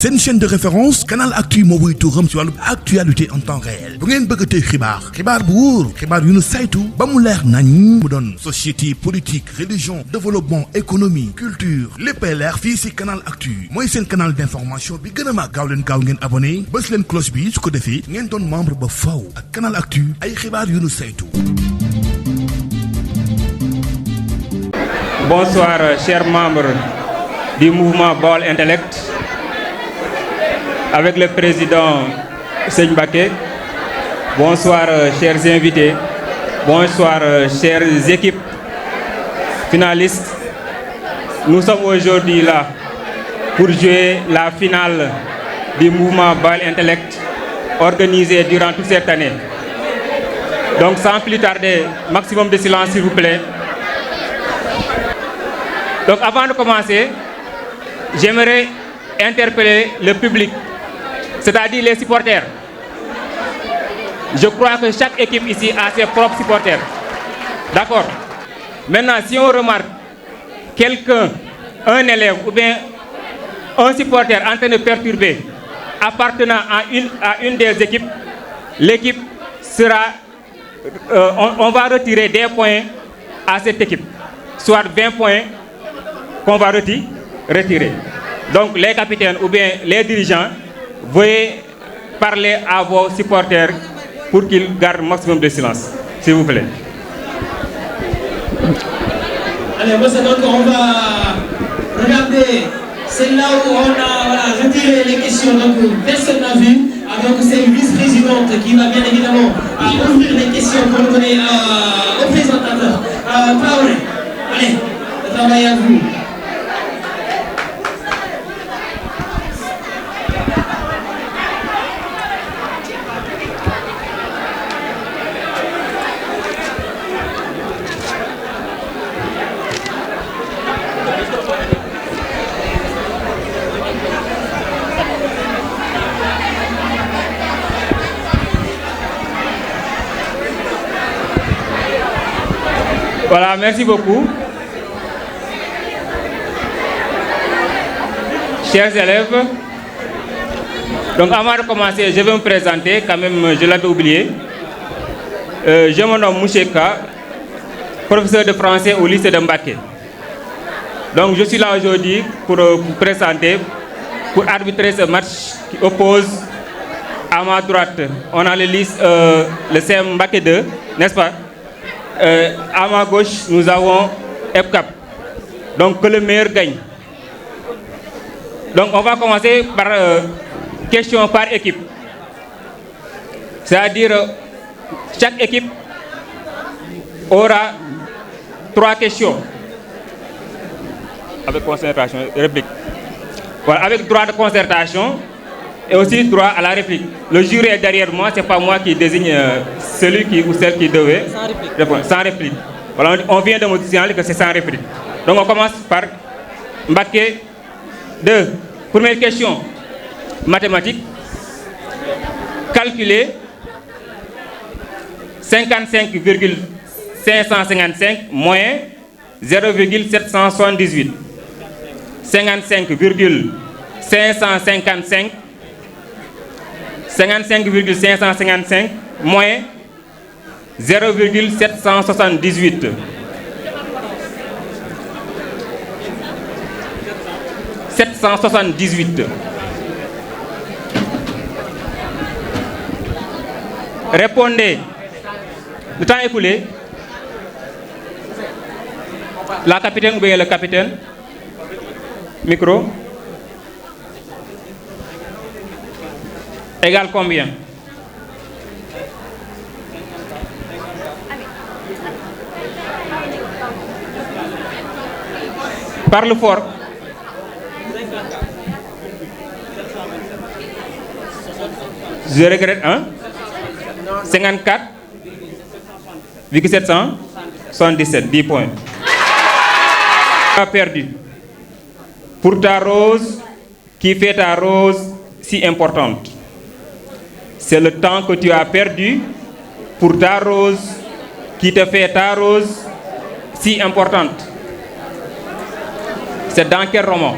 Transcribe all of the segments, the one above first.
C'est une chaîne de référence Canal Actu moo wuy tuuram ci wàllu actualité en temps réel bu ngeen bëgg a tey xibaar bu wóor xibaar yu nu saytu ba mu leer nañ mu doon société politique religion développement économie culture léppay leer fii ci Canal Actu mooy seen canal d'information bi gën a mag gaaw ngeen abonné bës leen cloche bi su ko defee ngeen doon membre ba faw ak Canal Actu ay xibaar yu nu saytu. Bonsoir chers membres du mouvement Baol Intellect. Avec le président Seigne Baké, bonsoir chers invités, bonsoir chères équipes finalistes. Nous sommes aujourd'hui là pour jouer la finale du mouvement Baol Intellect organisé durant toute cette année. Donc sans plus tarder, maximum de silence s'il vous plaît. Donc avant de commencer, j'aimerais interpeller le public. C'est-à-dire les supporters. Je crois que chaque équipe ici a ses propres supporters. D'accord. Maintenant, si on remarque quelqu'un, un élève ou bien un supporter en train de perturber appartenant à une des équipes, l'équipe sera... on va retirer des points à cette équipe. Soit 20 points qu'on va retirer. Donc les capitaines ou bien les dirigeants, veuillez parler à vos supporters pour qu'ils gardent maximum de silence, s'il vous plaît. Allez, donc on va regarder, c'est là où on a retiré les questions, donc personne n'a vu. Donc c'est une vice-présidente qui va bien évidemment ouvrir les questions pour nous donner au présentateur. Traoré, allez, le travail à vous. Voilà, merci beaucoup. Chers élèves, donc avant de commencer, je vais me présenter, quand même je l'avais oublié. Je me nomme Moucheka, professeur de français au lycée de Mbaké. Donc je suis là aujourd'hui pour vous présenter, pour arbitrer ce match qui oppose à ma droite. On a le CM Mbaké 2, n'est-ce pas? À ma gauche, nous avons FCAP. Donc que le meilleur gagne. Donc on va commencer par question par équipe. C'est-à-dire chaque équipe aura 3 questions. Avec concertation, réplique. Voilà, avec droit de concertation et aussi droit à la réplique. Le jury est derrière moi, c'est pas moi qui désigne celui qui ou celle qui devait répondre. Sans réplique. Voilà, on vient de me signaler que c'est sans réplique. Donc on commence par Mbaké 2. Première question, mathématiques. Calculer 55,555 moins 0,778. 55,555 moins 0,778. 778. Répondez. Le temps écoulé. La capitaine ou bien le capitaine? Micro. Égal combien? Parle fort. Je regrette, hein? 54,777, 10 points. Tu as perdu. Pour ta rose, qui fait ta rose si importante. C'est le temps que tu as perdu pour ta rose, qui te fait ta rose si importante. C'est dans quel roman?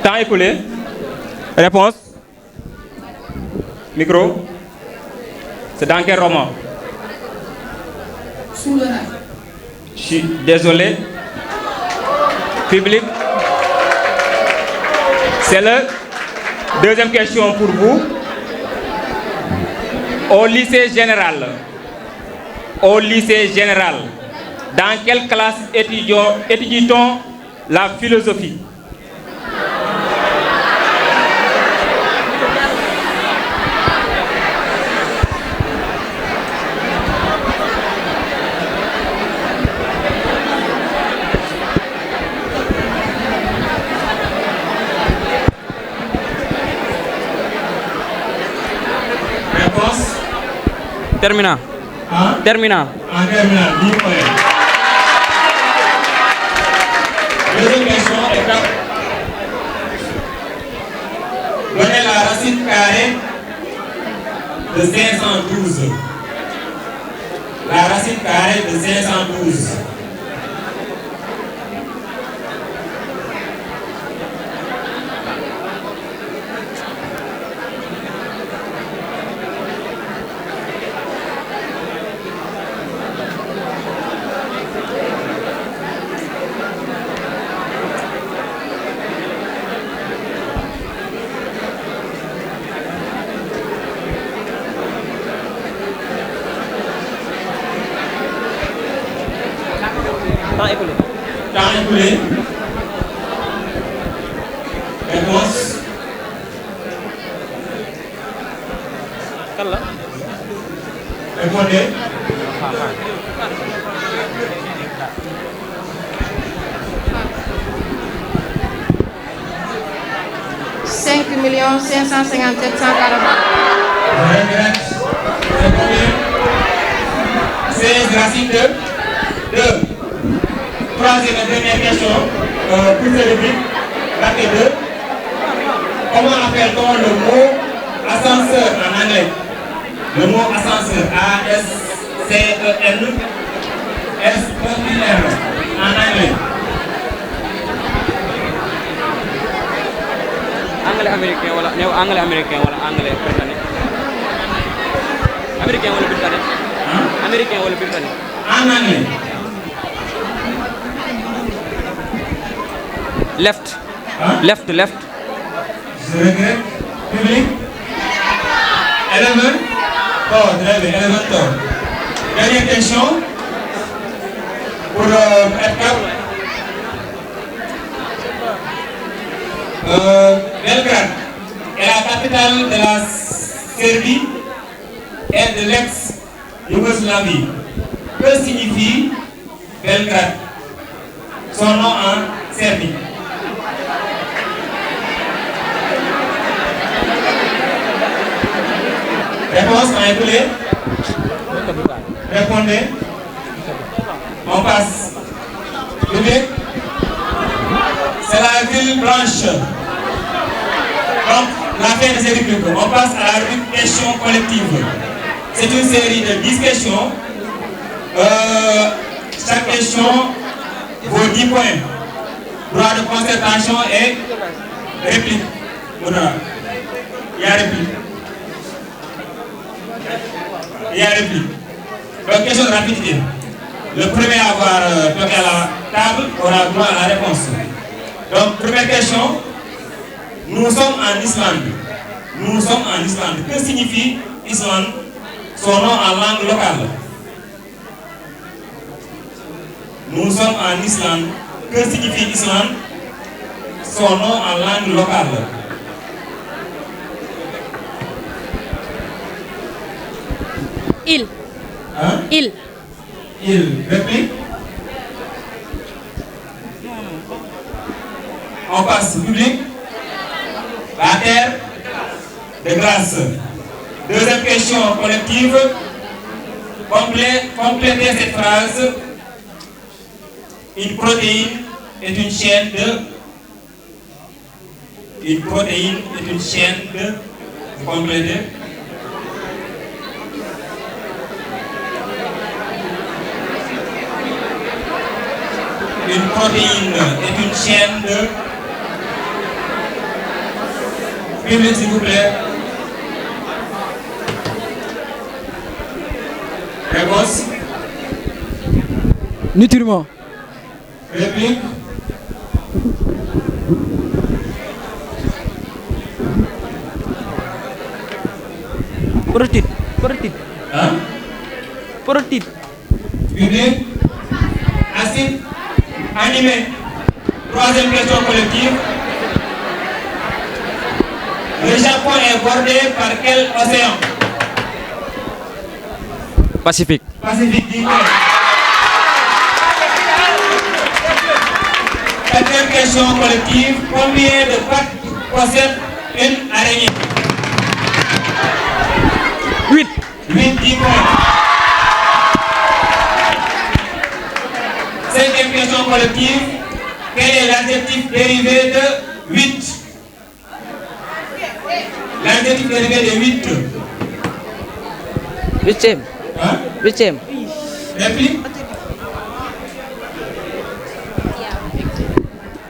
Temps écoulé. Réponse. Micro. C'est dans quel roman? Sous le rail. Je suis désolé. Public. C'est la deuxième question pour vous. Au lycée général, dans quelle classe étudie-t-on la philosophie? Terminal. Hein? Terminal. En terminale, 10 points. Deuxième question, étape. Donnez la racine carrée de 512. La racine carrée de 512. Temps écoulé. Temps écoulé. Réponse. Kan la? Répondez. $5 557 140. Je regrette. C'est combien? 16 racines de 2. Troisième et dernière question. Pour ce rubrique, bracket 2. Comment appelle-t-on le mot ascenseur en anglais? Le mot ascenseur, A-S-C-E-N S-E-U-R en anglais. Anglais américain wala new anglais américain wala anglais britannique. Américain wala britannique. Américain wala britannique. En anglais. Left. Hein? Left, left. Je regrette. Public. Eleven. Oh, très bien. Eleven tort. Dernière question. Pour F4. Belgrade est la capitale de la Serbie et de l'ex-Yougoslavie. Que signifie Belgrade? Son nom en Serbie. Réponse en écoulé. Répondez. On passe. Public. C'est la ville blanche. Donc, la fin de ces rubriques. On passe à la rubrique questions collectives. C'est une série de 10 questions. Chaque question vaut 10 points. Droit de concertation et réplique. Il y a réplique. Il y a réplique. Donc, question de rapidité. Le premier à avoir toqué à la table aura droit à la réponse. Donc, première question. Nous sommes en Islande. Nous sommes en Islande. Que signifie Islande? Son nom en langue locale. Nous sommes en Islande. Que signifie Islande? Son nom en langue locale. Île. Hein? Île. Île. Réplique. On passe. Public. La terre de grâce. Deuxième question collective. Complétez cette phrase. Une protéine est une chaîne de Une protéine est une chaîne de... Vous comprenez? Une protéine est une chaîne de... Public, s'il vous plaît. Réponse. Nutriments. Réplique. Protéine. Protéine. Hein? Protéine. Public. Acide. Animé. Troisième question collective. Le Japon est bordé par quel océan? Pacifique. Pacifique, dit. Quatrième question collective. Combien de pattes possède une araignée? 8. 8, 10 points. Cinquième question collective. Quel est l'adjectif dérivé de 8? L'adjectif dérivé de 8. Huitième. Hein? Huitième. Réplique.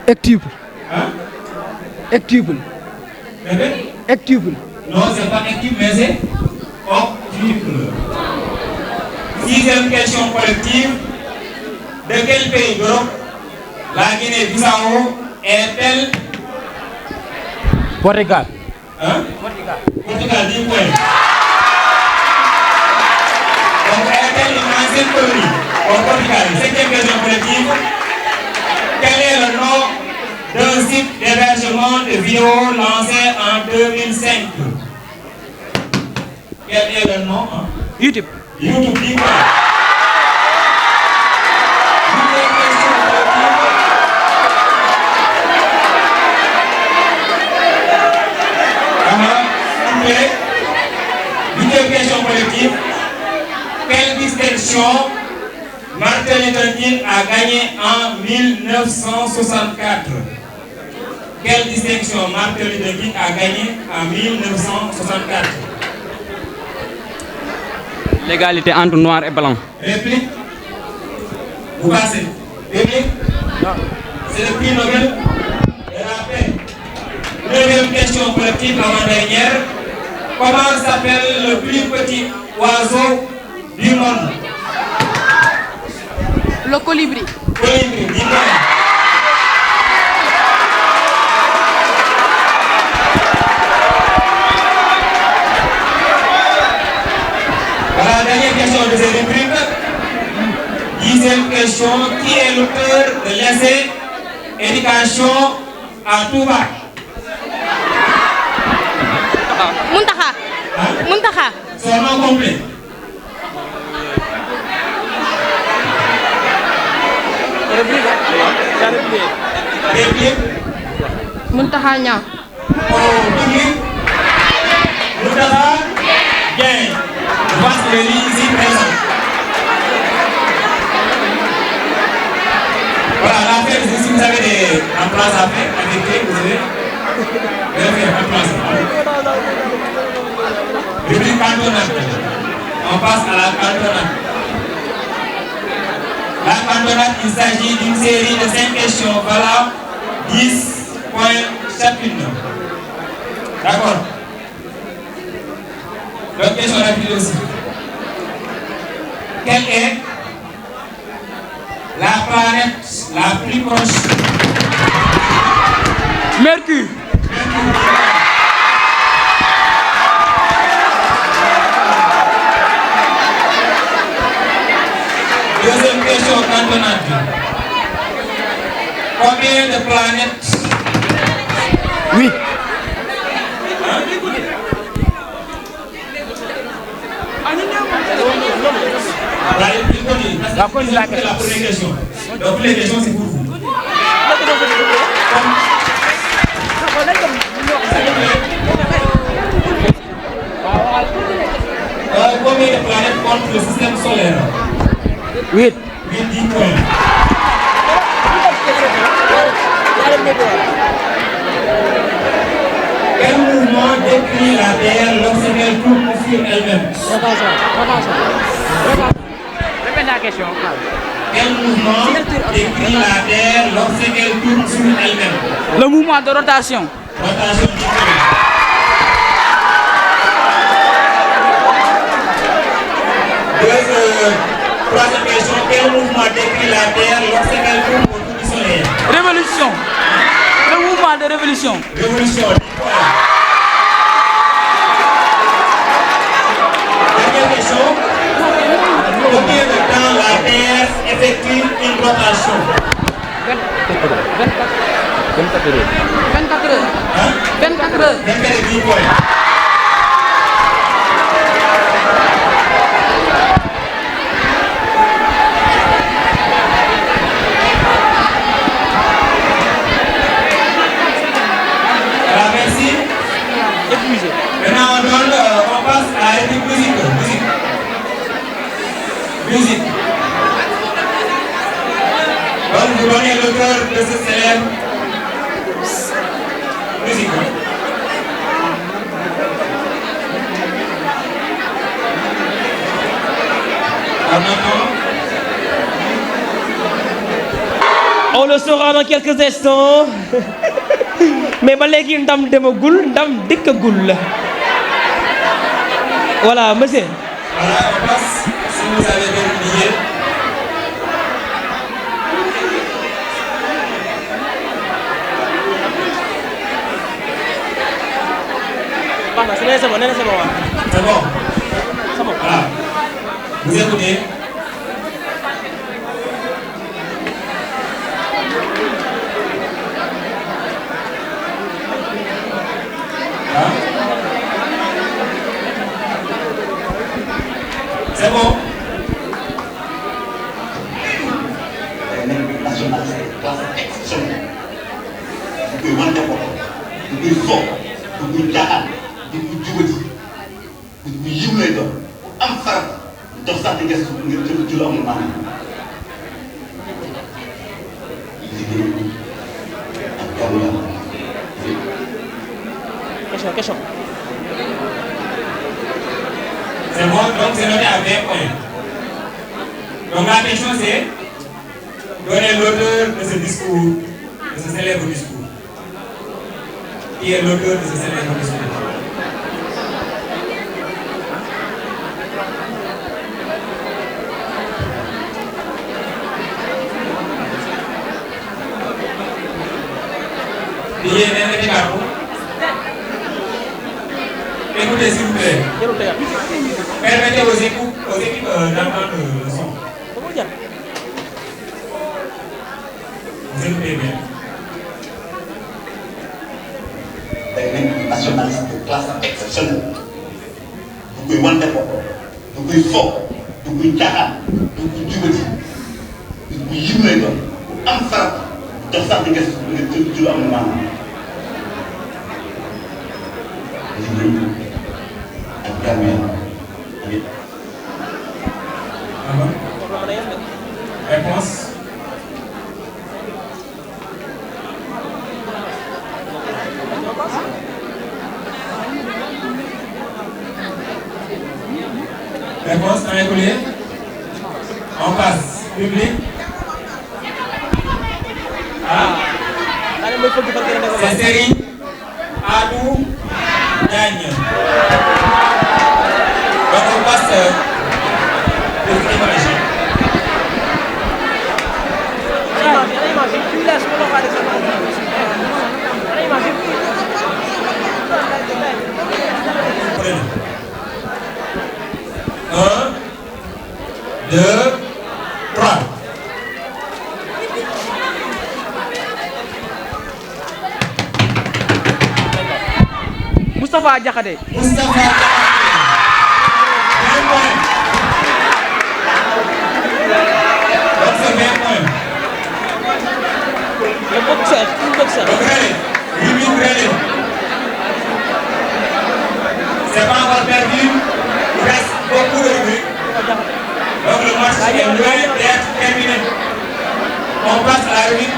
Ectuple. Hein? Ectuple. Répète. Ectuple. Non, c'est pas équipe, mais c'est octuple. Sixième question collective. De quel pays d'Europe la Guinée-Bissau est-elle? Portugal. Hein? Portugal, 10 points. Donc, est-elle une ancienne colonie au Portugal? Septième question collective. Quel est le nom d'un site d'hébergement de vidéos lancé en 2005? Quel est le nom? Hein? YouTube. YouTube, 10 points. Huitième question collective. Quelle distinction Martin Luther King a gagné en 1964? Quelle distinction Martin Luther King a gagné en 1964? L'égalité entre noir et blanc. Réplique. Vous passez. Réplique. C'est le prix Nobel de la paix. Neuvième question collective avant-dernière. Comment s'appelle le plus petit oiseau du monde? Le colibri. Colibri, 10 points. Voilà, dernière question de cette rubrique. Dixième question. Qui est l'auteur de l'essai Éducation à tout va? Muntaha. Hein? Muntaha. Son nom complet. Réplique. Muntaha Niang. Au public. Muntaha. Bien. Je pense que les lignes ici présentes. Voilà, la fête, si vous avez des emplacements à faire, avec vous avez. Rubrique cantonade. On passe à la cantonade. La cantonade, il s'agit d'une série de 5 questions. Voilà, 10 points chacune. D'accord. L'autre question rapide aussi. Quelle est la planète la plus proche? Mercure. Deuxième question cantonade. Combien de planètes? 8. La première question. Donc les questions c'est pour vous. Combien de planètes compte le système solaire? 8. 10 points. la terre lorsqu'elle tourne sur elle-même. Répète la question. Quel mouvement décrit la terre lorsqu'elle tourne sur elle-même? Le mouvement de rotation. Rotation du soleil. Troisième question, quel mouvement décrit la terre lorsqu'elle tourne autour du soleil? Révolution. Le mouvement de révolution. Révolution. Dernière question. Combien de temps la terre effectue une rotation? 24 heures. Hein? 24 heures. 10 points. Alors, merci. Épuisé. Maintenant, on passe à la musique. Musique. Donc, vous donnez l'auteur de ce célèbre musique. On le saura dans quelques instants. Mais ba léegi ndam demagul ndam dikkagul. Voilà, monsieur. Voilà, on passe, si vous avez terminé. C'est bon. C'est bon. Voilà. Vous écoutez. Hein? C'est bon. National, c'est classe exceptionnelle. Du koy wante ko du koy fo du koy jaaxal du koy jubati du koy yiw lay doon am farat dox sax di gëstu ngir ci lu amul maanaam liggéey ak jaamu yàlla. Question. C'est bon, donc c'est noté à 20 points. Donc la question c'est donner l'auteur de ce discours, de ce célèbre discours. Qui est l'auteur de ce célèbre discours? Écoutez s'il vous plaît. Permettez aux équipes d'entendre le son. Vous écoutez bien. Day nationaliste de classe exceptionnelle. Du koy wante ko du koy fo du koy jaaxal du koy jubati du koy yiw lay doon am farat dox sax di gëstu ngir ci lu amul maanaam. Liggéey ak jaamu yàlla. Réponse. Réponse à écouler. On passe. Public. C'est série. Adou. Gagne. Donc on passe. Un, deux, trois. Moustapha Diakhaté. Moustapha Diakhaté. 20 points. Donc c'est 20 points. Le boxeur. Donc relais. 8 minutes relais. C'est pas encore perdu. Il reste beaucoup de rubriques. Donc le match est loin d'être terminé. On passe à la rubrique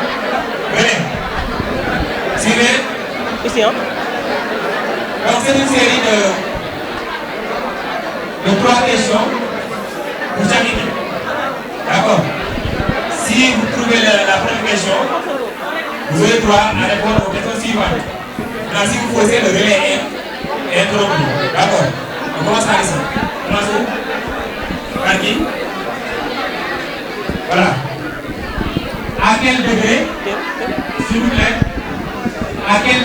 relais. Suivez. Ici, hein? Donc c'est une série de 3 questions pour chaque équipe. D'accord. Si vous trouvez la première question, vous aurez droit à répondre aux questions suivantes. Maintenant, si vous posez le relais est interrompu. D'accord. On commence par ici. On commence où? Par qui? Voilà. À quel degré, s'il vous plaît, à quel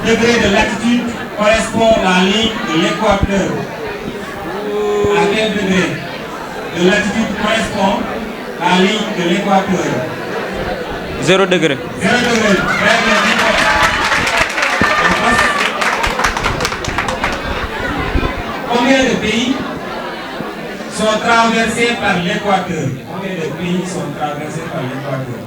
degré de latitude correspond la ligne de l'équateur? À quel degré de latitude correspond la ligne de l'équateur? 0 degré. 0 degré. Très bien. Combien de pays sont traversés par l'équateur? Combien de pays sont traversés par l'équateur?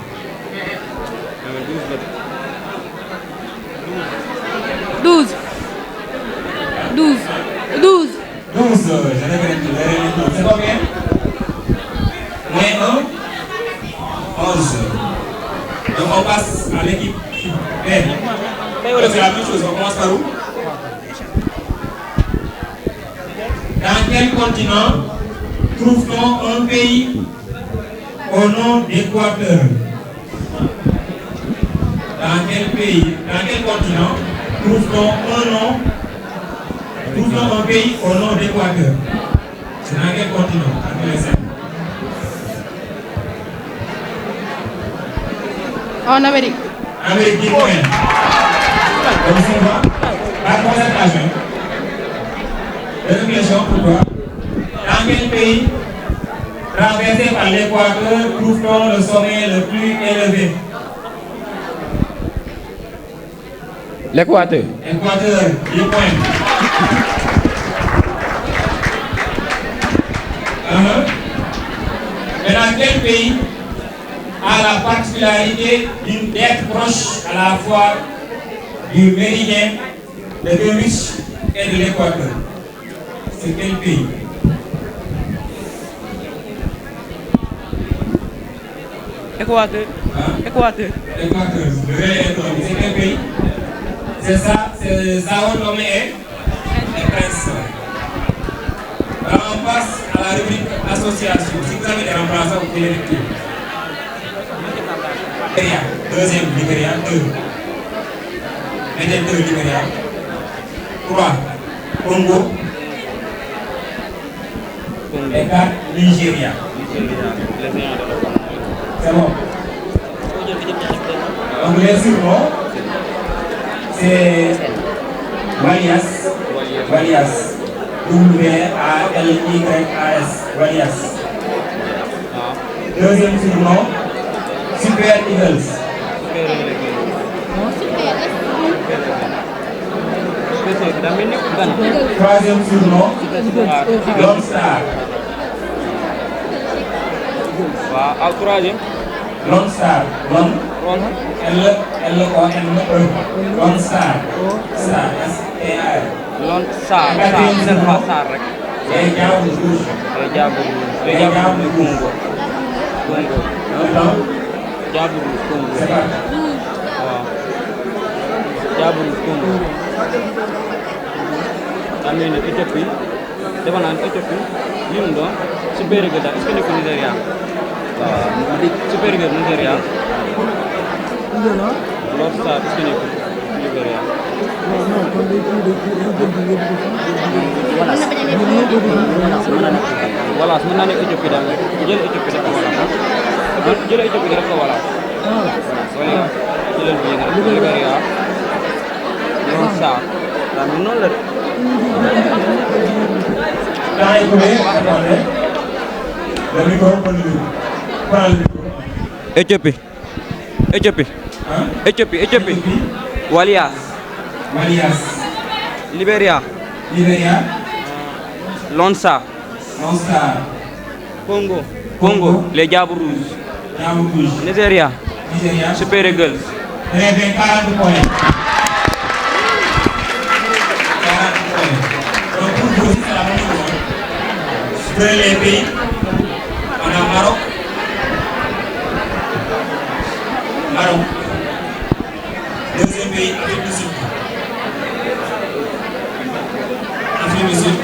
12. 12. 12. 12, je regrette, c'est combien? Moins 1, 11. Donc on passe à l'équipe B. C'est la même chose, on commence par où? Dans quel continent trouve-t-on un pays au nom d'Équateur? Dans quel continent trouve-t-on un pays au nom d'Équateur? C'est dans quel continent? En Amérique. Amérique du Nord. Donc on va la concentration. Deuxième question, pourquoi? Dans quel pays traversé par l'équateur trouve-t-on le sommet le plus élevé? L'Équateur. Équateur, 10 points. Mais dans quel pays a la particularité d'être proche à la fois du méridien, de Greenwich et de l'équateur? C'est quel pays? Équateur. Équateur. Équateur. Le relais économique, c'est quel pays? C'est ça, c'est Sao Tomé et Prince. Alors on passe à la rubrique association. Si vous avez des remplaçants, vous pouvez les lecture. Libéria, deuxième Libéria, 2. Mettez 2 Libéria. 3. Congo. Et 4. Nigeria. C'est bon. Donc les surnoms, c'est Walias. Walias. W-A-L-Y-A-S. Walias. Deuxième surnom, Super Eagles. Troisième surnom, Lone Star. Troisième. Lone Star. Lone. L-O-N-E. Lone Star. Star. S-T-A-R. Lone Star. C'est pas Star rek. Les Diables Rouges. Les Diables Rouges. Les Diables Rouges. Congo. Diables Rouges Congo. C'est pas. waaw. Diables Rouges Congo. Amee na Éthiopie. Defe naa ne Éthiopie. Li mu doon Super Eagles est-ce que nekkul Nigéria? waaw Super Eagles Nigéria. Lone Star est-ce que nekkul Nigéria? voilà mën naa nekk Éthiopie daal jël Éthiopie def ko voilà jël Éthiopie def ko voilà. voilà jëlal bii nga def Libéria Lone Star waaw mais noonu la de. Éthiopie. Éthiopie. Éthiopie. Éthiopie. Walias. Walias. Libéria. Libéria. Lone Star. Lone Star. Congo. Congo. Les Diables Rouges. Diables Rouges. Nigeria. Nigeria. Super Eagles. Très bien, 40 points. 40 points. Donc pour vous, c'est la même chose. Sur les pays, on a Maroc. Maroc. Deuxième pays, Afrique du Sud. Afrique du Sud.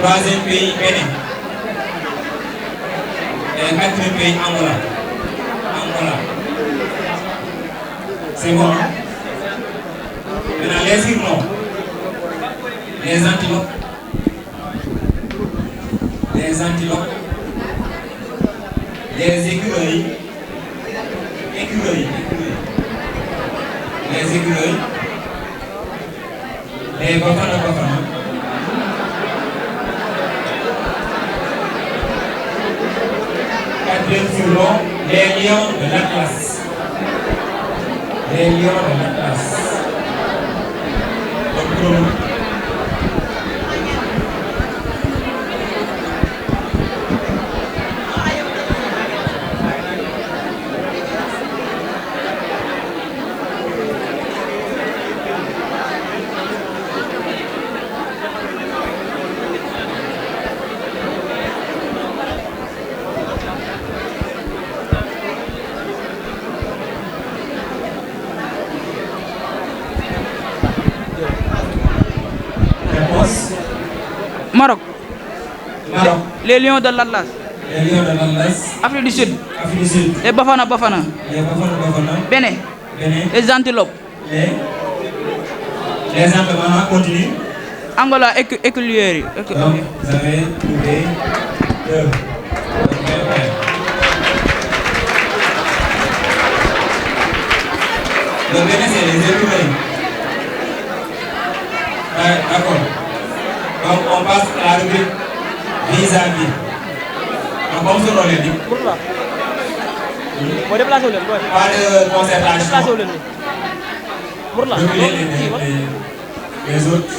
Troisième pays, Bénin. Et quatrième pays, Angola. Angola. C'est bon, hein? Maintenant, les hirmons, les antilopes, les écureuils, les bafana, quatrième surnom, les lions de l'Atlas. Les lions de l'Atlas. Maroc. Maroc. Les lions de l'Atlas. Les lions de l'Atlas. Afrique du Sud. Afrique du Sud. Les Bafana. Les Bafana. Bénin. Les antilopes. Les antilopes, continue. Angola, écureuils. Donc, vous avez trouvé 2. Le Bénin, c'est les écureuils. D'accord. Donc, on passe à la rubrique vis-à-vis. Donc, comme son nom l'indique, pas de concertation. Les autres.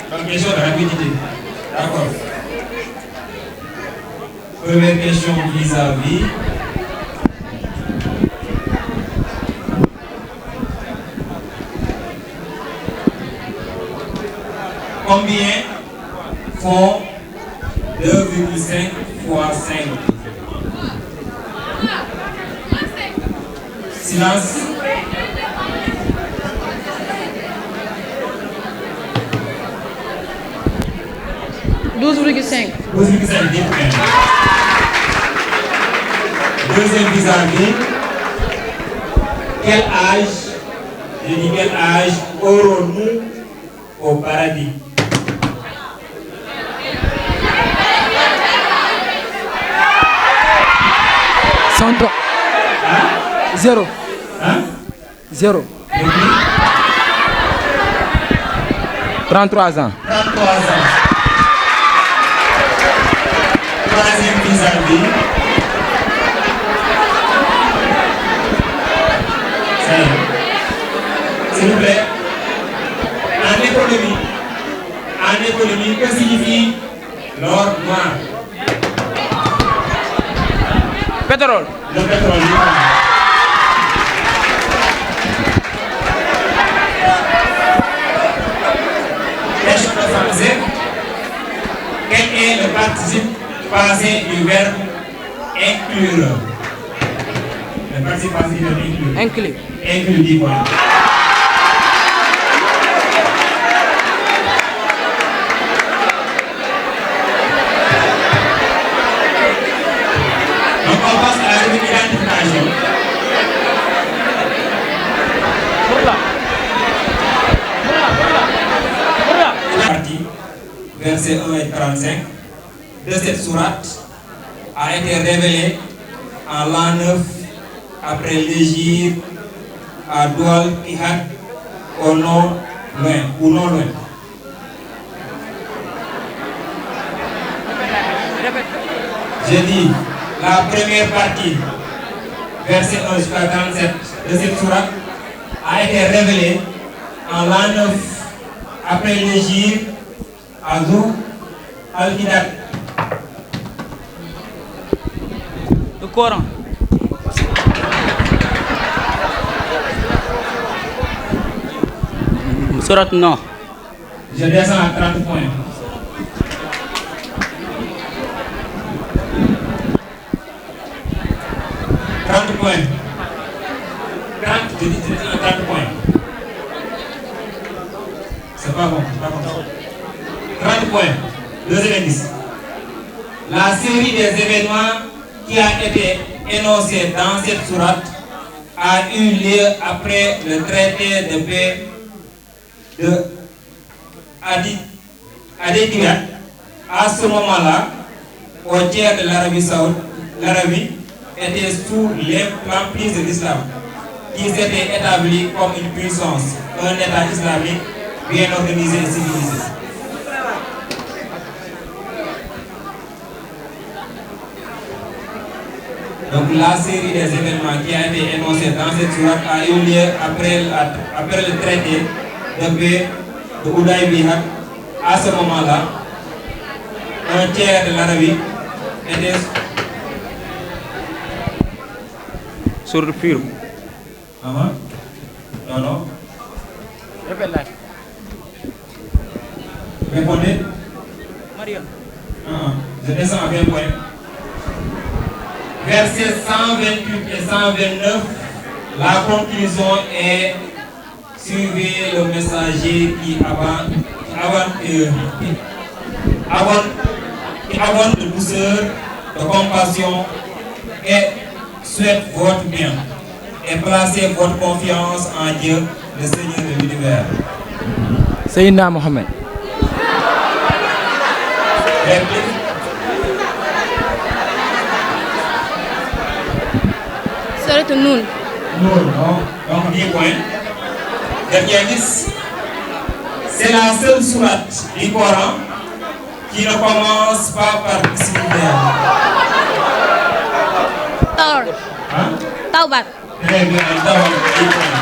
Donc, question de rapidité. D'accord. Première question vis-à-vis. Combien font 2,5 fois 5? Silence. $12,5. 12,5, bien. Deuxième vis-à-vis. Quel âge, je dis quel âge aurons-nous au paradis? Zéro. Hein? Zéro. 33 ans. 33 ans. Troisième vis-à-vis. S'il vous plaît. En économie, que signifie l'or noir? Pétrole. Le pétrole. Question de français. Quel est le participe passé du verbe inclure? Le participe passé du verbe inclure. Inclus. Inclure, 10 points. Donc on passe à la rubrique identification. Partie, versets 1 et 35 de cette sourate a été révélée en l'an 9 après l'Égypte à Doual Ihad au non loin ou non loin. J'ai dit la première partie, verset 1 jusqu'à 37 de cette sourate a été révélée en l'an 9 après l'Égypte à Doual Ihad. Le Coran. Sourate non. Je descends à 30 points. 30 points. 30 points. C'est pas pas bon. 30 points. Deuxième indice. La série des événements qui a été énoncée dans cette sourate a eu lieu après le traité de paix de Hadidiyat. À ce moment-là, au tiers de l'Arabie Saoudite, l'Arabie était sous l'emprise de l'islam, qui s'était établi comme une puissance, un État islamique bien organisé et civilisé. Donc la série des événements qui a été énoncée dans cette sourate a eu lieu après le traité de paix de Hudaybiya. À ce moment-là, un tiers de l'Arabie était sur le pur. Non. Répète-la. Répondez. Mariam. Je descends à 20 points. Versets 128 et 129, la conclusion est: suivez le messager qui abonde de douceur, de compassion et souhaite votre bien. Et placez votre confiance en Dieu, le Seigneur de l'univers. Sayyidina Mohamed. Sourate Noun. Donc 10 points. Dernier indice. C'est la seule sourate du Coran qui ne commence pas par Bismillah. Taubat. Très bien, Taubat. 10 points.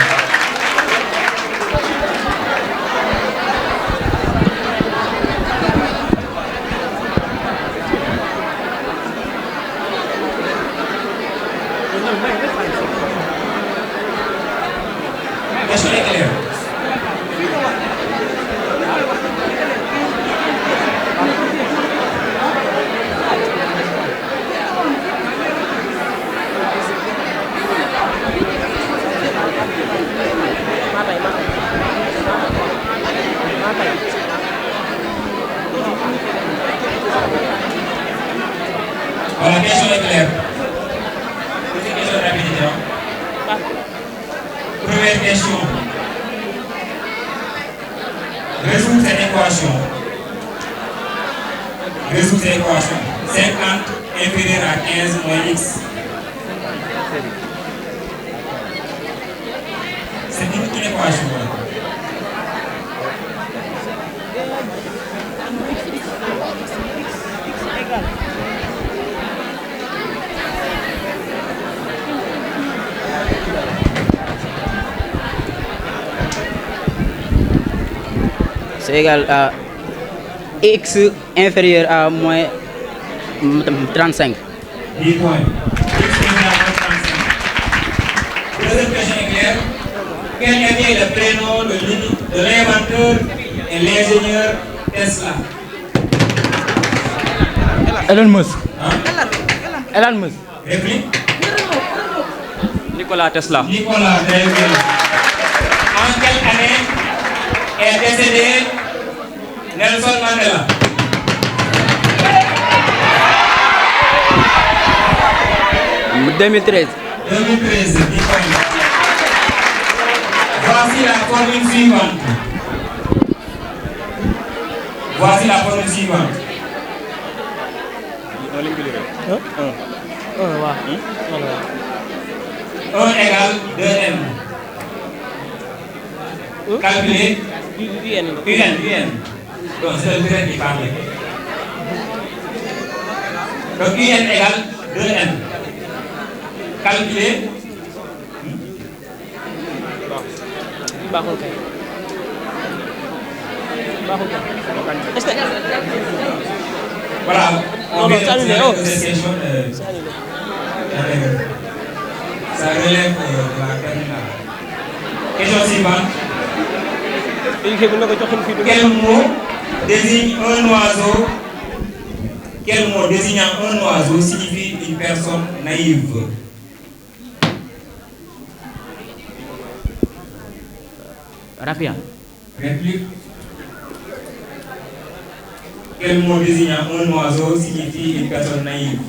Question est claire. Voilà, la question est claire. Petite question de rapidité. Première question. Résoudre cette équation. 50 inférieur à 15 moins x. C'est une équation. C'est égal à x inférieur à moins 35. 10 points. X inférieur à moins 35. Deuxième question est claire. Quel était le prénom de l'inventeur et l'ingénieur Tesla? Elon Musk. Elon Musk. Réplique. Nikola Tesla. Nicolas, très bien. En quelle année est décédé Nelson Mandela? 2013. 2013, 10 points. Voici la formule suivante. Un égale 2n. Calculer UN. Donc c'est le grec qui parle. Donc UN égale 2n. Calculer. Voilà. On vient de cette question. Ça relève de la terminale. Question suivante. Quel mot désigne un oiseau? Quel mot désignant un oiseau signifie une personne naïve? Rafia. Réplique. Quel mot désignant un oiseau signifie une personne naïve?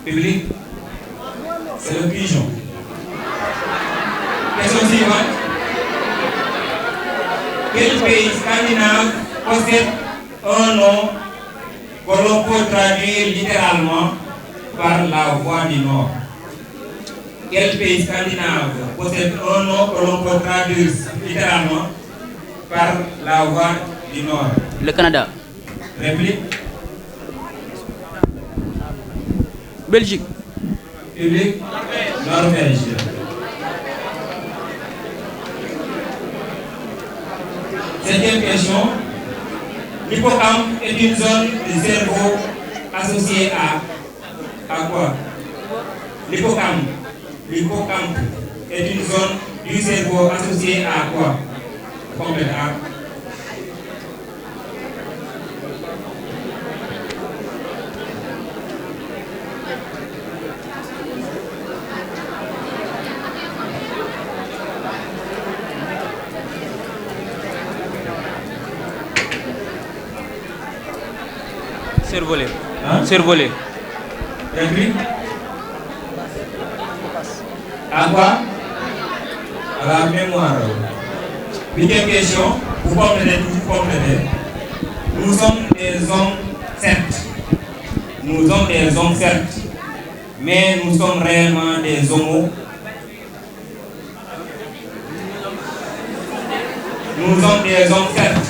Public, c'est le pigeon. Question suivante. Quel pays scandinave possède un nom que l'on peut traduire littéralement par la voie du Nord? Quel pays scandinave possède un nom que l'on peut traduire littéralement par la voie du Nord? Le Canada. Réplique. Belgique. Public. Norvège. Septième question. L'hippocampe est une zone du cerveau associée à quoi? L'hippocampe est une zone du cerveau associée à quoi? Complète A. Cervelet. Hein? Cervelet. Réplique. À quoi? À la mémoire. Huitième question. Vous complétez, vous complétez. Nous sommes des hommes, certes. Nous sommes des hommes, certes. Mais nous sommes réellement des homos. Nous sommes des hommes, certes.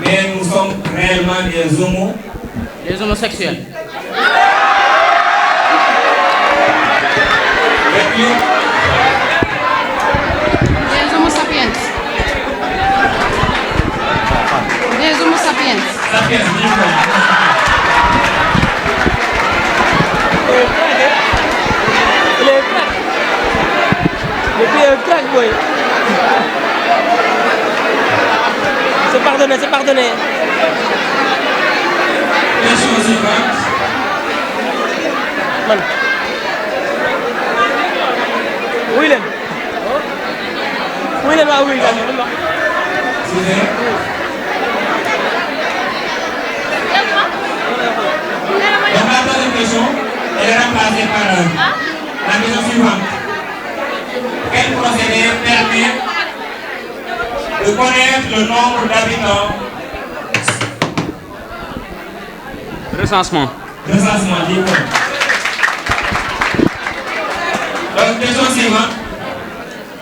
Mais nous sommes réellement des homos. Les homosexuels. Des homo sapiens. Des homo sapiens. Sapiens, Il est crack. Depuis un crack, boy. C'est pardonné, c'est pardonné. Question suivante. Man. William. William a William. Donc la troisième question, elle est remplacée par la question suivante. Quel procédé permet de connaître le nombre d'habitants? Recensement. Recensement, 10 points. Donc, question suivante.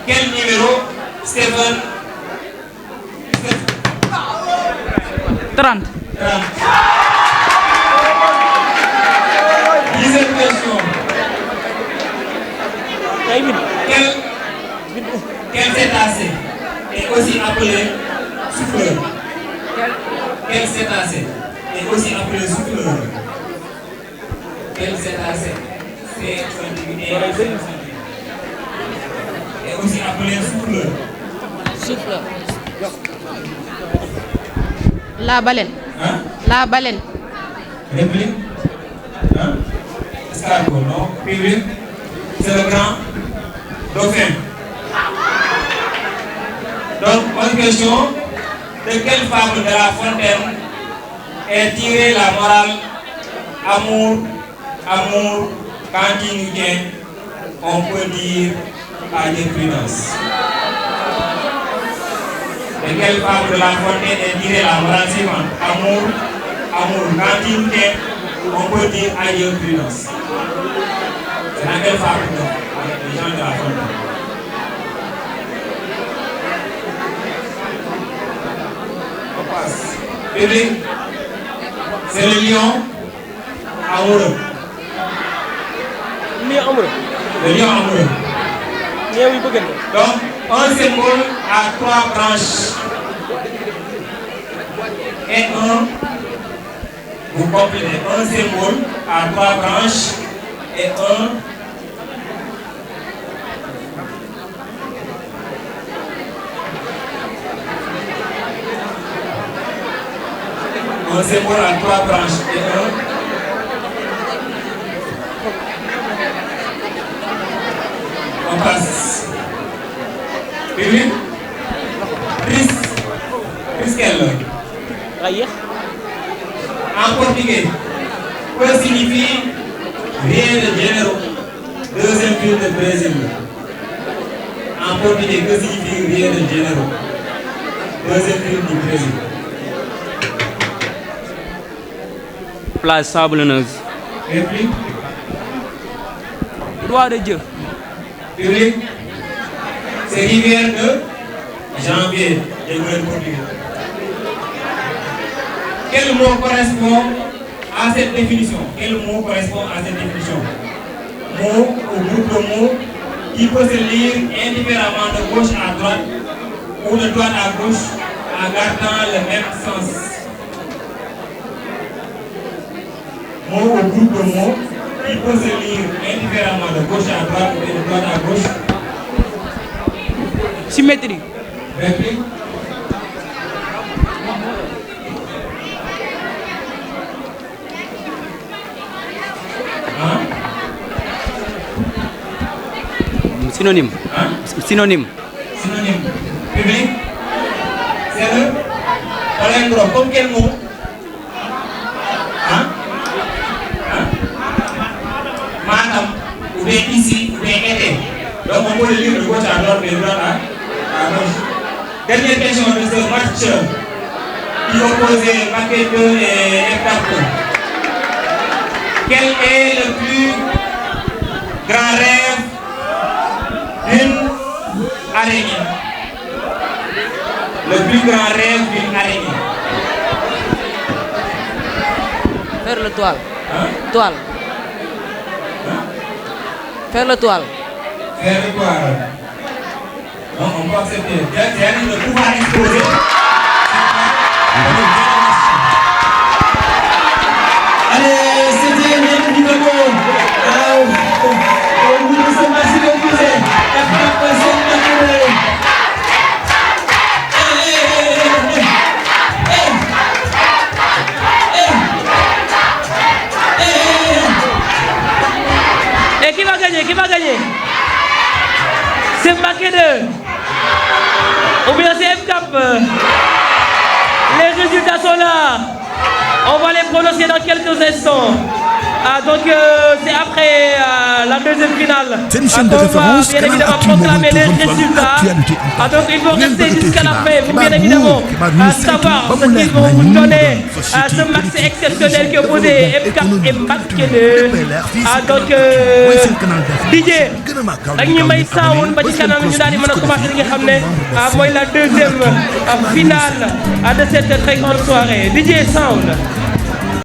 Quel numéro Stephen 30. 30. Deuxième question. Quel cétacé est aussi appelé souffleur? Quel cétacé est aussi appelé souffleur? Quel cétacé est aussi appelé souffleur? Souffleur. La baleine. Hein? La baleine. Réplique? Hein? Escargot, non? Public? C'est le grand dauphin. Donc, autre question. De quelle fable de La Fontaine est tirée la morale amour, amour, quand il nous tient, on peut dire à des prudences. De quelle fable de La Fontaine est tirée la morale suivante? Amour, amour, quand il nous tient, on peut dire à des prudences. C'est dans quelle fable les gens de La Fontaine? On passe. Public, c'est le lion amoureux. Lion amoureux. Le lion amoureux. Lion oui bëgg. Donc, un symbole à 3 branches et vous complétez, un symbole à 3 branches et un symbole à 3 branches et on passe. Public? Triste. En portugais, que signifie Rio de Janeiro, deuxième ville de Brésil. En portugais, que signifie Rio de Janeiro, deuxième ville du Brésil. Plage sablonneuse. Réplique. Roi de Dieu. Public. C'est rivière de janvier. J'ai voulu le portugais. Quel mot correspond à cette définition? Quel mot correspond à cette définition? Mot ou groupe de mots qui peut se lire indifféremment de gauche à droite ou de droite à gauche en gardant le même sens. Mot ou groupe de mots qui peut se lire indifféremment de gauche à droite ou de droite à gauche. Symétrie. Réplique. Synonyme. Hein? Synonyme. Synonyme. Public. C'est le palindrome. Comme quel mot? Hein? Hein? Madame, ou bien ici, ou bien été. Donc on peut le lire de gauche à droite, mais de droite à gauche. Dernière question de ce match qui opposait Maquette et F4. Quel est le plus grand rêve d'une araignée? Le plus grand rêve d'une araignée. Faire le toile. Hein? Toile. Hein? Faire le toile. Faire le toile. Non, on peut accepter. C'est-à-dire le pouvoir exposer. Allez, c'était le numéro. Nous sommes assez composés. Et qui va gagner? Qui va gagner? C'est Mbacké 2 ou bien c'est FCAP? Les résultats sont là. On va les prononcer dans quelques instants. Donc c'est après la deuxième finale. C'est une chaîne de référence. Bien évidemment proclamer les résultats. Donc il faut rester jusqu'à la fin pour bien évidemment savoir ce qu'ils vont vous donner ce match exceptionnel que vous avez FCAP et Mbacké 2. Donc DJ dañuy may sound ba ci kanam ñu daal di mën a commencer li nga xam ne mooy la deuxième finale de cette très grande soirée. DJ sound.